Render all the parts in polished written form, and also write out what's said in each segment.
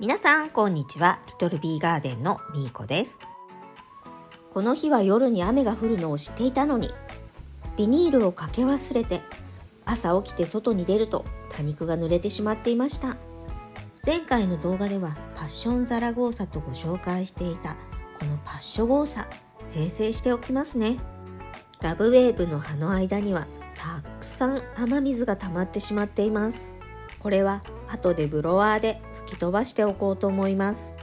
皆さんこんにちは。リトルビーガーデンのみーこです。この日は夜に雨が降るのを知っていたのに、ビニールをかけ忘れて朝起きて外に出ると多肉が濡れてしまっていました。前回の動画ではパッションザラゴーサとご紹介していたこのパッショゴーサ、訂正しておきますね。ラブウェーブの葉の間にはたくさん雨水が溜まってしまっています。これは後でブロワーで吹き飛ばしておこうと思います。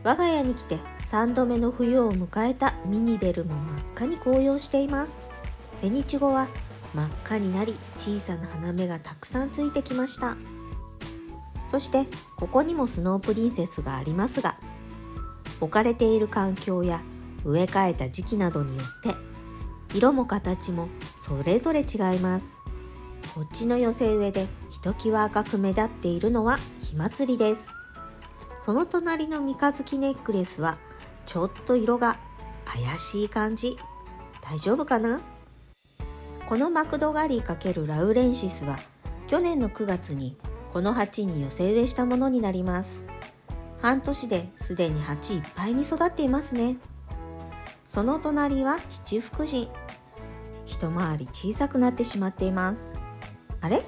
我が家に来て3度目の冬を迎えたミニベルも真っ赤に紅葉しています。紅イチゴは真っ赤になり、小さな花芽がたくさんついてきました。そしてここにもスノープリンセスがありますが、置かれている環境や植え替えた時期などによって色も形もそれぞれ違います。こっちの寄せ植えでひときわ赤く目立っているのは火祭りです。その隣の三日月ネックレスはちょっと色が怪しい感じ。大丈夫かな？このマクドガリー×ラウレンシスは去年の9月にこの鉢に寄せ植えしたものになります。半年ですでに鉢いっぱいに育っていますね。その隣は七福神。一回り小さくなってしまっています。あれ？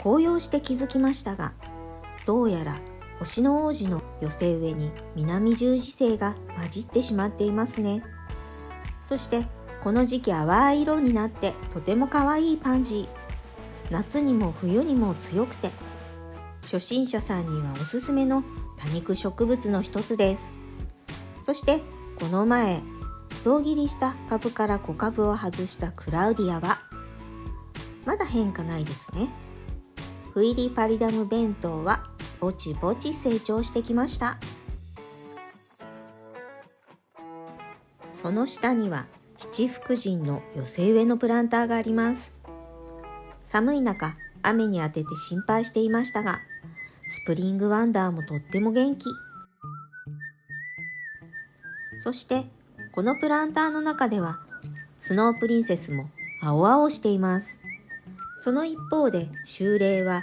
紅葉して気づきましたが、どうやら星の王子の寄せ植えに南十字星が混じってしまっていますね。そしてこの時期淡い色になってとても可愛いパンジー。夏にも冬にも強くて、初心者さんにはおすすめの多肉植物の一つです。そしてこの前胴切りした株から小株を外したクラウディアはまだ変化ないですね。フイリパリダム弁当はぼちぼち成長してきました。その下には七福神の寄せ植えのプランターがあります。寒い中雨に当てて心配していましたが、スプリングワンダーもとっても元気。そしてこのプランターの中ではスノープリンセスも青々しています。その一方で秋麗は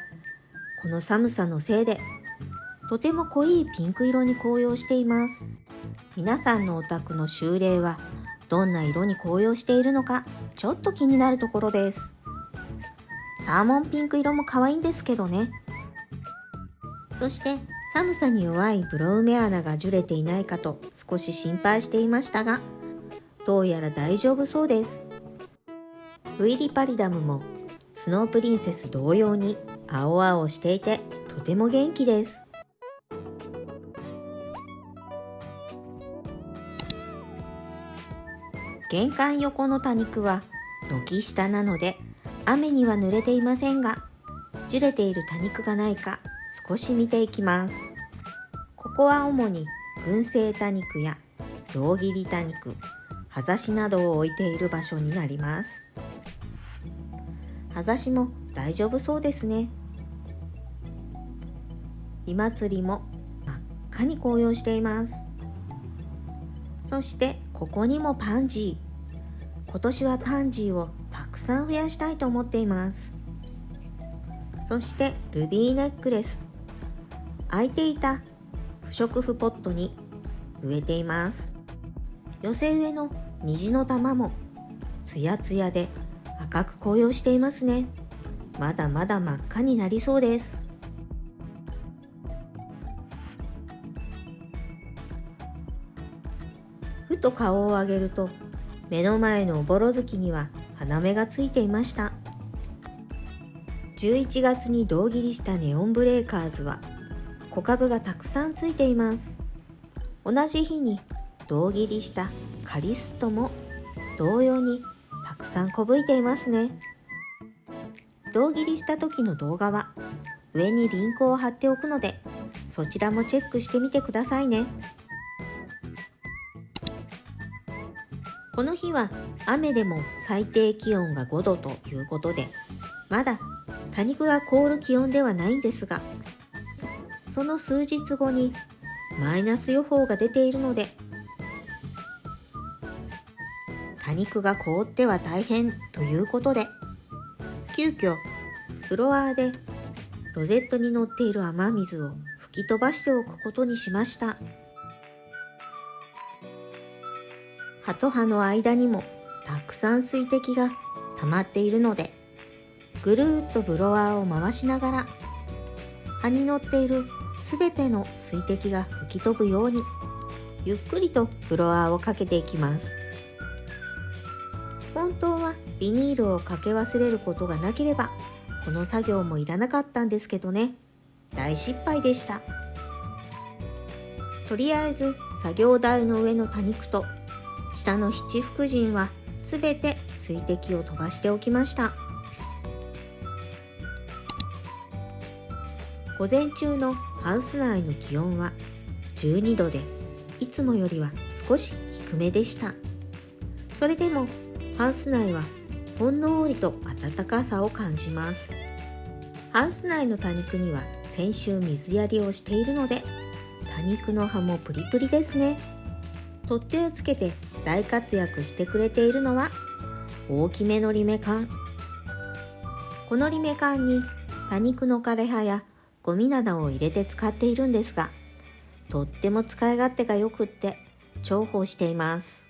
この寒さのせいでとても濃いピンク色に紅葉しています。皆さんのお宅の秋麗はどんな色に紅葉しているのかちょっと気になるところです。サーモンピンク色も可愛いんですけどね。そして寒さに弱いブロウメアナが樹れていないかと少し心配していましたが、どうやら大丈夫そうです。ウイリパリダムもスノープリンセス同様に青々していてとても元気です。玄関横の多肉は軒下なので雨には濡れていませんが、樹れている多肉がないか少し見ていきます。ここは主に群生多肉や胴切り多肉、葉ざしなどを置いている場所になります。葉ざしも大丈夫そうですね。火祭りも真っ赤に紅葉しています。そしてここにもパンジー。今年はパンジーをたくさん増やしたいと思っています。そしてルビーネックレス。空いていた不織布ポットに植えています。寄せ植えの虹の玉もツヤツヤで赤く紅葉していますね。まだまだ真っ赤になりそうです。ふと顔を上げると目の前のおぼろ月には花芽がついていました。11月に胴切りしたネオンブレーカーズは小株がたくさんついています。同じ日に胴切りしたカリストも同様にたくさんこぶいていますね。胴切りした時の動画は上にリンクを貼っておくので、そちらもチェックしてみてくださいね。この日は雨でも最低気温が5度ということで、まだ多肉が凍る気温ではないんですが、その数日後にマイナス予報が出ているので、多肉が凍っては大変ということで、急遽フロアでロゼットに乗っている雨水を吹吹き飛ばしておくことにしました。葉と葉の間にもたくさん水滴が溜まっているので、ぐるーっとブロワーを回しながら葉に乗っているすべての水滴が吹き飛ぶようにゆっくりとブロワーをかけていきます。本当はビニールをかけ忘れることがなければこの作業もいらなかったんですけどね、大失敗でした。とりあえず作業台の上の多肉と下の七福神はすべて水滴を飛ばしておきました。午前中のハウス内の気温は12度で、いつもよりは少し低めでした。それでもハウス内はほんのりと暖かさを感じます。ハウス内の多肉には先週水やりをしているので、多肉の葉もプリプリですね。取っ手をつけて大活躍してくれているのは大きめのリメ缶。このリメ缶に多肉の枯れ葉やゴミなどを入れて使っているんですが、とっても使い勝手がよくって重宝しています。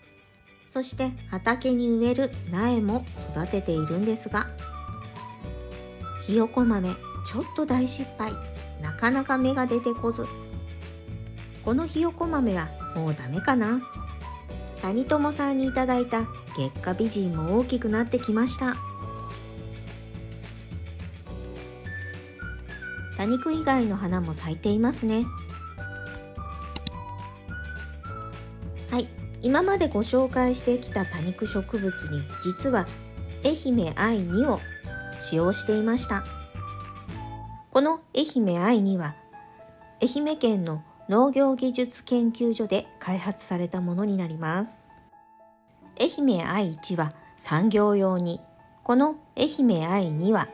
そして畑に植える苗も育てているんですが、ひよこ豆ちょっと大失敗、なかなか芽が出てこず、このひよこ豆はもうダメかな。谷友さんにいただいた月下美人も大きくなってきました。多肉以外の花も咲いていますね。はい、今までご紹介してきた多肉植物に実は愛媛愛2を使用していました。この愛媛愛2は愛媛県の農業技術研究所で開発されたものになります。愛媛愛1は産業用に、この愛媛愛2は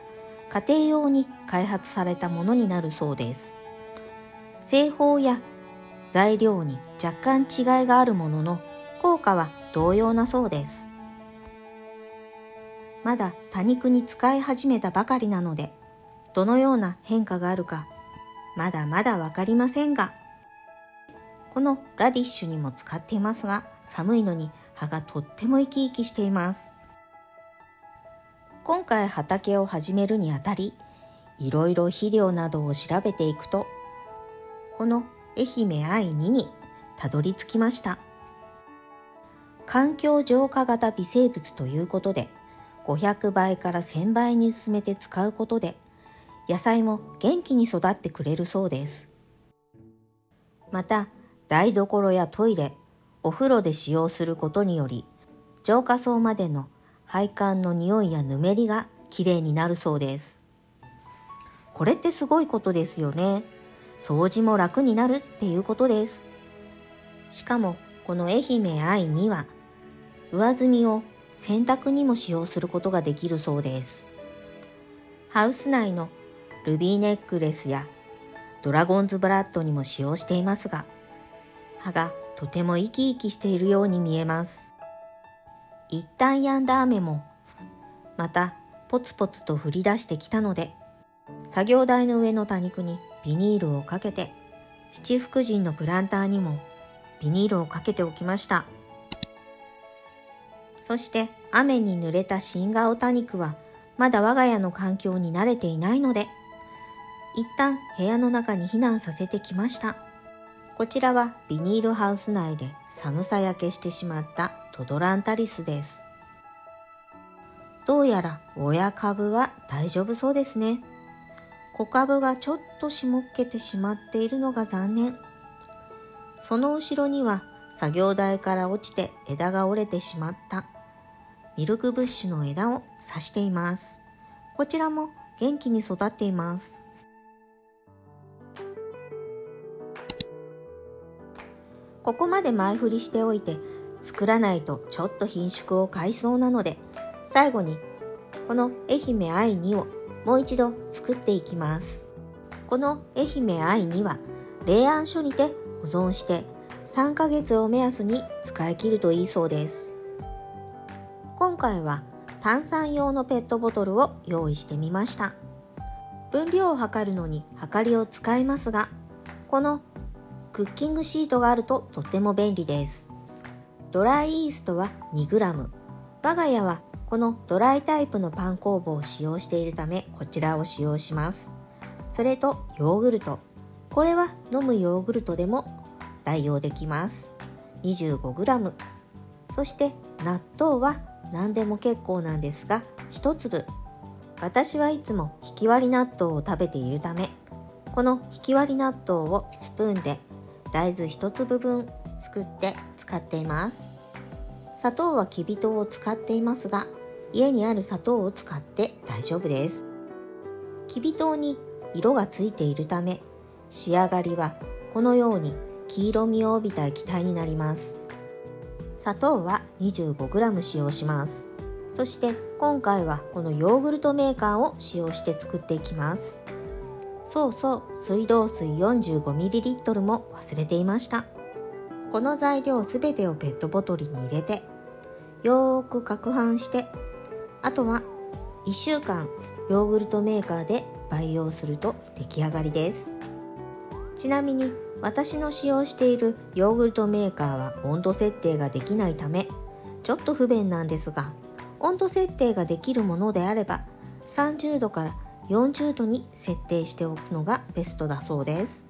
家庭用に開発されたものになるそうです。製法や材料に若干違いがあるものの、効果は同様なそうです。まだ多肉に使い始めたばかりなので、どのような変化があるかまだまだわかりませんが、このラディッシュにも使っていますが、寒いのに葉がとっても生き生きしています。今回畑を始めるにあたり、いろいろ肥料などを調べていくと、この愛媛愛2にたどり着きました。環境浄化型微生物ということで、500倍から1000倍に進めて使うことで、野菜も元気に育ってくれるそうです。また、台所やトイレ、お風呂で使用することにより、浄化槽までの配管の匂いやぬめりがきれいになるそうです。これってすごいことですよね。掃除も楽になるっていうことです。しかもこの愛媛愛2は上澄みを洗濯にも使用することができるそうです。ハウス内のルビーネックレスやドラゴンズブラッドにも使用していますが、葉がとても生き生きしているように見えます。一旦止んだ雨もまたポツポツと降り出してきたので、作業台の上の多肉にビニールをかけて、七福神のプランターにもビニールをかけておきました。そして雨に濡れた新顔多肉はまだ我が家の環境に慣れていないので、一旦部屋の中に避難させてきました。こちらはビニールハウス内で寒さ焼けしてしまったトドランタリスです。どうやら親株は大丈夫そうですね。子株がちょっと霜っけてしまっているのが残念。その後ろには作業台から落ちて枝が折れてしまったミルクブッシュの枝を挿しています。こちらも元気に育っています。ここまで前振りしておいて、作らないとちょっと品種を買いそうなので、最後にこの愛媛愛2をもう一度作っていきます。この愛媛愛2は冷暗所にて保存して3ヶ月を目安に使い切るといいそうです。今回は炭酸用のペットボトルを用意してみました。分量を測るのに測りを使いますが、このクッキングシートがあるととっても便利です。ドライイーストは 2g。我が家はこのドライタイプのパン工房を使用しているため、こちらを使用します。それとヨーグルト。これは飲むヨーグルトでも代用できます。25g。そして納豆は何でも結構なんですが、1粒。私はいつもひき割り納豆を食べているため、このひき割り納豆をスプーンで大豆1粒分すくって使っています。砂糖はきび糖を使っていますが、家にある砂糖を使って大丈夫です。きび糖に色がついているため、仕上がりはこのように黄色みを帯びた液体になります。砂糖は 25g 使用します。そして今回はこのヨーグルトメーカーを使用して作っていきます。そうそう、水道水 45ml も忘れていました。この材料すべてをペットボトルに入れて、よーく攪拌して、あとは1週間ヨーグルトメーカーで培養すると出来上がりです。ちなみに私の使用しているヨーグルトメーカーは温度設定ができないため、ちょっと不便なんですが、温度設定ができるものであれば30度から40度に設定しておくのがベストだそうです。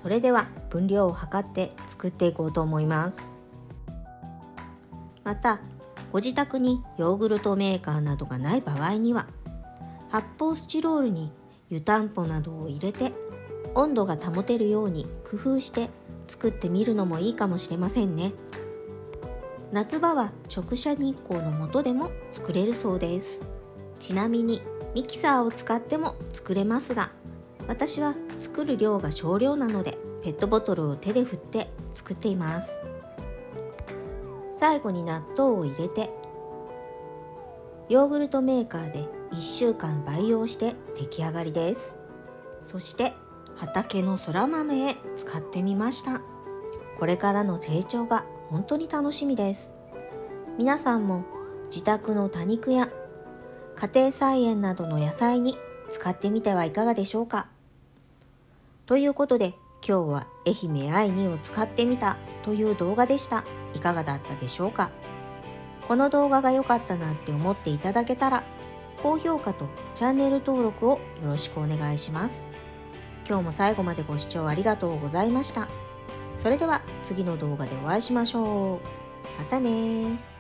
それでは分量を測って作っていこうと思います。またご自宅にヨーグルトメーカーなどがない場合には、発泡スチロールに湯たんぽなどを入れて温度が保てるように工夫して作ってみるのもいいかもしれませんね。夏場は直射日光の下でも作れるそうです。ちなみにミキサーを使っても作れますが、私は作る量が少量なのでペットボトルを手で振って作っています。最後に納豆を入れて、ヨーグルトメーカーで1週間培養して出来上がりです。そして畑のそら豆へ使ってみました。これからの成長が本当に楽しみです。皆さんも自宅の多肉や家庭菜園などの野菜に使ってみてはいかがでしょうか。ということで今日は愛媛愛にを使ってみたという動画でした。いかがだったでしょうか。この動画が良かったなって思っていただけたら、高評価とチャンネル登録をよろしくお願いします。今日も最後までご視聴ありがとうございました。それでは次の動画でお会いしましょう。またね。